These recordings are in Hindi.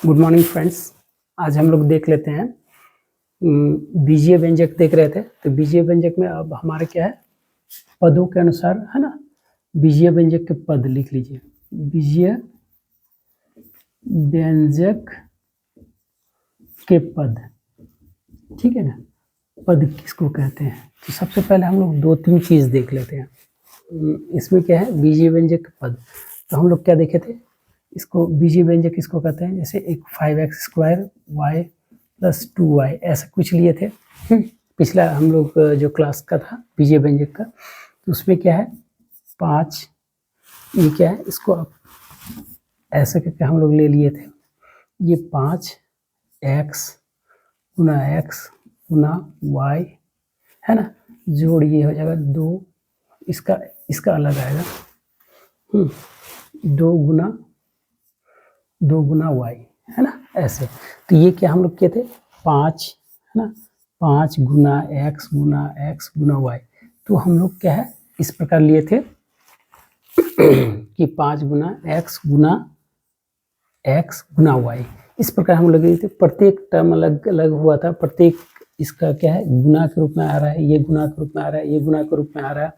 Good morning friends. आज हम लोग देख लेते हैं बीजीय व्यंजक देख रहे थे। तो बीजीय व्यंजक में अब हमारे क्या है, पदों के अनुसार है ना, बीजीय व्यंजक के पद लिख लीजिए। बीजीय व्यंजक के पद, ठीक है ना। पद किसको कहते हैं? तो सबसे पहले हम लोग दो तीन चीज देख लेते हैं। इसमें क्या है, बीजीय व्यंजक के पद। तो हम लोग क्या देखे थे, इसको बीजीय व्यंजक किसको कहते हैं? जैसे एक 5x² y + 2y ऐसा कुछ लिए थे पिछला हम लोग जो क्लास का था बीजीय व्यंजक का। तो उसमें क्या है, 5, ये क्या है, इसको आप ऐसे करके हम लोग ले लिए थे। ये 5x गुना y है ना, जोड़ ये हो जाएगा 2, इसका अलग आएगा 2 गुना y है ना, ऐसे। तो ये क्या हम लोग किए थे, 5 है ना, 5 गुना x गुना y। तो हम लोग क्या है, इस प्रकार लिए थे कि 5 गुना x गुना y, इस प्रकार हम लोग लिए थे। प्रत्येक टर्म अलग अलग हुआ था, प्रत्येक इसका क्या है, गुना के रूप में आ रहा है, ये गुना के रूप में आ रहा है, ये गुना के रूप में आ रहा है,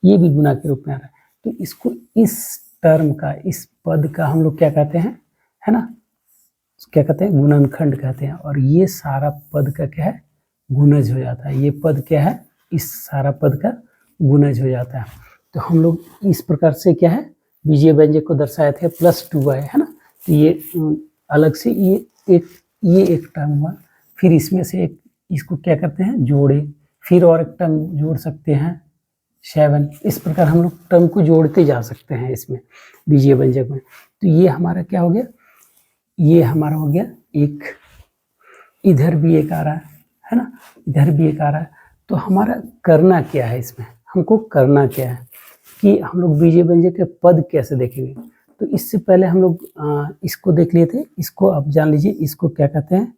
ये भी गुना के रूप में आ रहा है। तो इसको, इस टर्म का, इस पद का हम लोग क्या कहते हैं, है ना, क्या कहते हैं, गुणनखंड कहते हैं। और ये सारा पद का क्या है, गुणज हो जाता है। ये पद क्या है, इस सारा पद का गुणज हो जाता है। तो हम लोग इस प्रकार से क्या है, बीजीय व्यंजक को दर्शाए थे +2y है ना। तो ये अलग से ये एक टर्म हुआ। फिर इसमें से एक, इसको क्या करते हैं, जोड़े, फिर और एक टर्म जोड़ सकते हैं 7। इस प्रकार हम लोग टर्म को जोड़ते जा सकते हैं इसमें बीजीय व्यंजक में। तो ये हमारा क्या हो गया, ये हमारा हो गया एक, इधर भी एक आ रहा है ना, इधर भी एक आ रहा है। तो हमारा करना क्या है, इसमें हमको करना क्या है कि हम लोग बीजीय व्यंजक के पद कैसे देखेंगे। तो इससे पहले हम लोग इसको देख लिए थे। इसको आप जान लीजिए, इसको क्या कहते हैं,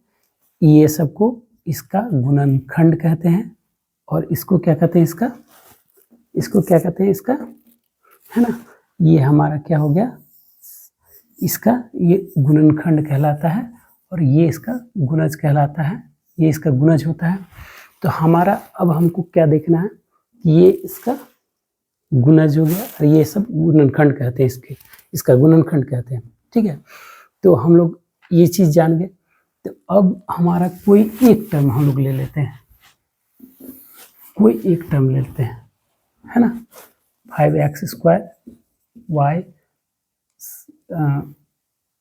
ये सबको इसका गुणनखंड कहते हैं। और इसको क्या कहते हैं, इसको क्या कहते हैं, इसका, है ना, ये हमारा क्या हो गया, इसका ये गुणनखंड कहलाता है और ये इसका गुणज कहलाता है, ये इसका गुणज होता है। तो हमारा अब हमको क्या देखना है, ये इसका गुणज हो गया और ये सब गुणनखंड कहते हैं, इसका गुणनखंड कहते हैं, ठीक है। तो हम लोग ये चीज जान गए। तो अब हमारा कोई एक टर्म हम लोग ले लेते हैं, कोई एक टर्म ले लेते हैं, है ना। 5x²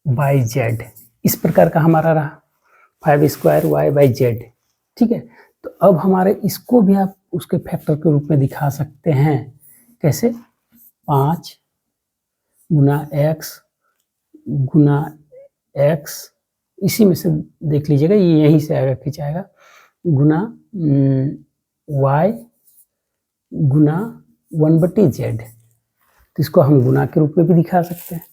y z, इस प्रकार का हमारा रहा 5² y/z, ठीक है। तो अब हमारे इसको भी आप उसके फैक्टर के रूप में दिखा सकते हैं। कैसे, 5 गुना x, इसी में से देख लीजिएगा, ये यहीं से आएगा, खिंचाएगा, गुना y गुना 1/z। तो इसको हम गुना के रूप में भी दिखा सकते हैं,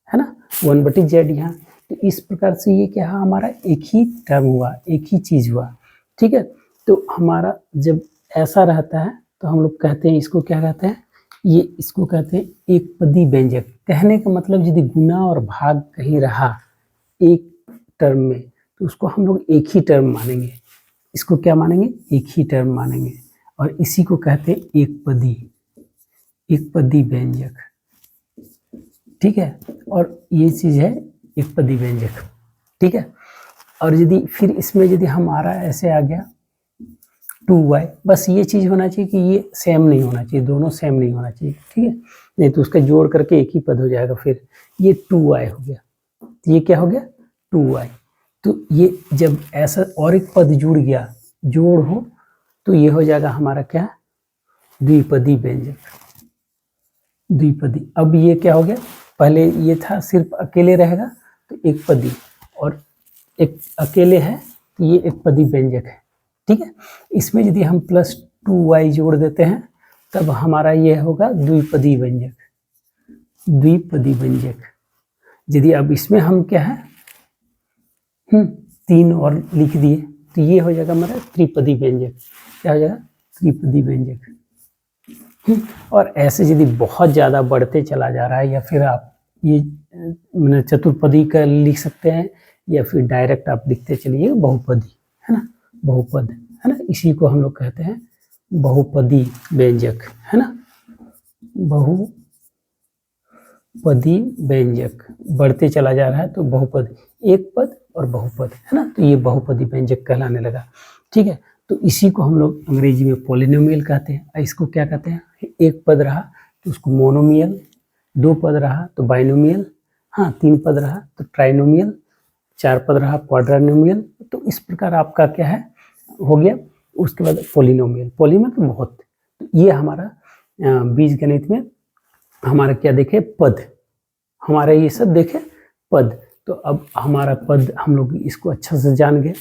है ना, 1/z यहाँ। तो इस प्रकार से ये क्या है, हमारा एक ही टर्म हुआ, एक ही चीज हुआ, ठीक है। तो हमारा जब ऐसा रहता है तो हम लोग कहते हैं, इसको क्या कहते हैं, ये इसको कहते हैं एक पदी व्यंजक। कहने का मतलब यदि गुना और भाग कहीं रहा एक टर्म में, तो उसको हम लोग एक ही टर्म मानेंगे। इसको क्या मानेंगे, एक ही टर्म मानेंगे। और इसी को कहते हैं एक पदी व्यंजक, ठीक है। और ये चीज है एक पदी व्यंजक, ठीक है। और यदि फिर इसमें यदि हमारा ऐसे आ गया 2y, बस ये चीज होना चाहिए कि ये सेम नहीं होना चाहिए, दोनों सेम नहीं होना चाहिए, ठीक है, नहीं तो उसका जोड़ करके एक ही पद हो जाएगा। फिर ये 2y हो गया, तो ये क्या हो गया, 2y। तो ये जब ऐसा और एक पद जुड़ गया, जोड़ हो, तो ये हो जाएगा हमारा क्या, द्विपदी व्यंजक, द्विपदी। अब ये क्या हो गया, पहले ये था सिर्फ अकेले रहेगा तो एक पदी, और एक अकेले है तो ये एक पदी व्यंजक है, ठीक है। इसमें यदि हम +2y जोड़ देते हैं तब हमारा ये होगा द्विपदी व्यंजक, द्विपदी व्यंजक। यदि अब इसमें हम क्या है, 3 और लिख दिए तो ये हो जाएगा हमारा त्रिपदी व्यंजक। क्या हो जाएगा, त्रिपदी व्यंजक। और ऐसे यदि बहुत ज़्यादा बढ़ते चला जा रहा है, या फिर आप ये चतुर्पदी का लिख सकते हैं, या फिर डायरेक्ट आप लिखते चलिए बहुपदी, है ना, बहुपद, है ना, इसी को हम लोग कहते हैं बहुपदी व्यंजक, है ना, बहुपदी व्यंजक। बढ़ते चला जा रहा है तो बहुपद, एक पद और बहुपद, है ना, तो ये बहुपदी व्यंजक कहलाने लगा। ठीक है, तो इसी को हम लोग अंग्रेजी में पॉलिनोमियल कहते हैं। और इसको क्या कहते हैं, एक पद रहा तो उसको मोनोमियल, दो पद रहा तो बाइनोमियल, हाँ, तीन पद रहा तो ट्राइनोमियल, चार पद रहा क्वाड्रानोमियल। तो इस प्रकार आपका क्या है हो गया। उसके बाद पॉलिनोमियल, पॉली मतलब बहुत। तो ये हमारा बीज गणित में हमारा क्या देखे, पद, हमारा ये सब देखे पद। तो अब हमारा पद हम लोग इसको अच्छा से जान गए।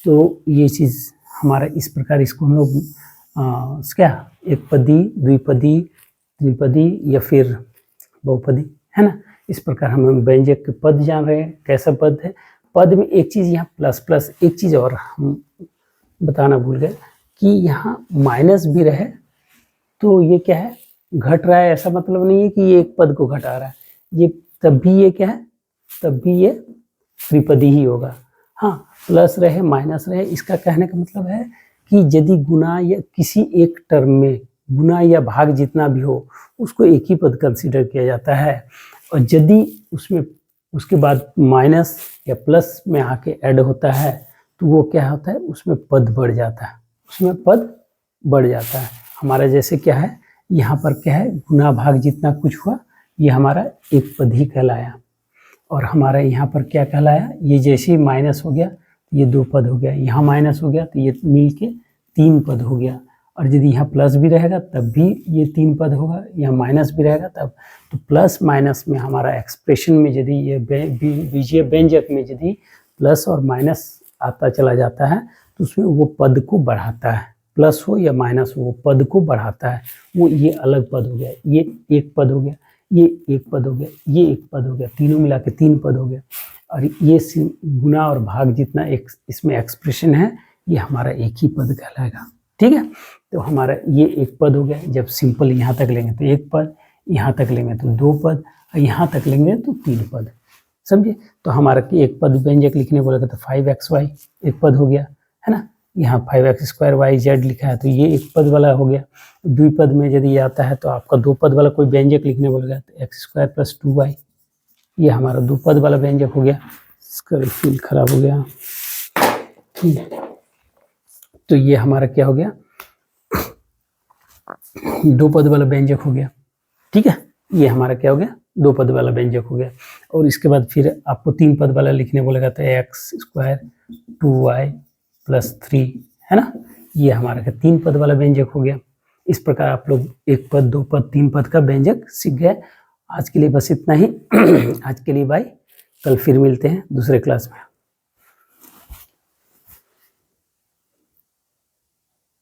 तो ये चीज़ हमारा इस प्रकार, इसको हम लोग क्या, एक पदी, द्विपदी, त्रिपदी या फिर बहुपदी, है ना। इस प्रकार हम व्यंजक के पद जान रहे हैं, कैसा पद है। पद में एक चीज़ यहाँ प्लस प्लस, एक चीज़ और हम बताना भूल गए कि यहाँ माइनस भी रहे तो ये क्या है, घट रहा है, ऐसा मतलब नहीं है कि ये एक पद को घटा रहा है, ये तब भी ये क्या है, तब भी ये त्रिपदी ही होगा। हाँ, प्लस रहे माइनस रहे, इसका कहने का मतलब है कि यदि गुना या किसी एक टर्म में गुना या भाग जितना भी हो उसको एक ही पद कंसीडर किया जाता है। और यदि उसमें उसके बाद माइनस या प्लस में आके ऐड होता है तो वो क्या होता है, उसमें पद बढ़ जाता है, उसमें पद बढ़ जाता है। हमारा जैसे क्या है, यहाँ पर क्या है, गुना भाग जितना कुछ हुआ ये हमारा एक पद ही कहलाया। और हमारा यहाँ पर क्या कहलाया, ये जैसे ही माइनस हो गया तो ये दो पद हो गया, यहाँ माइनस हो गया तो ये मिल के तीन पद हो गया। और यदि यहाँ प्लस भी रहेगा तब भी ये तीन पद होगा, यहाँ माइनस भी रहेगा तब। तो प्लस माइनस में हमारा एक्सप्रेशन में यदि ये बीजीय व्यंजक में यदि प्लस और माइनस आता चला जाता है तो उसमें वो पद को बढ़ाता है, प्लस हो या माइनस हो वो पद को बढ़ाता है। वो ये अलग पद हो गया, ये एक पद हो गया, ये एक पद हो गया, ये एक पद हो गया, तीनों मिला के तीन पद हो गया। और ये गुना और भाग जितना एक इसमें एक्सप्रेशन है ये हमारा एक ही पद कहलाएगा। ठीक है, तो हमारा ये एक पद हो गया। जब सिंपल यहाँ तक लेंगे तो एक पद, यहाँ तक लेंगे तो दो पद, और यहाँ तक लेंगे तो तीन पद, समझे। तो हमारा एक पद व्यंजक लिखने बोलेगा तो 5xy एक पद हो गया, है ना। यहाँ 5x² yz लिखा है तो ये एक पद वाला हो गया। द्विपद में यदि आता है तो आपका दो पद वाला कोई व्यंजक लिखने बोलेगा तो x² + 2y, ये हमारा दो पद वाला व्यंजक हो गया। इसका फील खराब हो गया, ठीक है। तो ये हमारा क्या हो गया, दो पद वाला व्यंजक हो गया। ठीक है, ये हमारा क्या हो गया, दो पद वाला व्यंजक हो गया। और इसके बाद फिर आपको तीन पद वाला लिखने बोलेगा तो x² 2y + 3, है ना। ये हमारा तीन पद वाला व्यंजक हो गया। इस प्रकार आप लोग एक पद, दो पद, तीन पद का व्यंजक सीख गए। आज के लिए बस इतना ही। आज के लिए बाय, कल फिर मिलते हैं दूसरे क्लास में।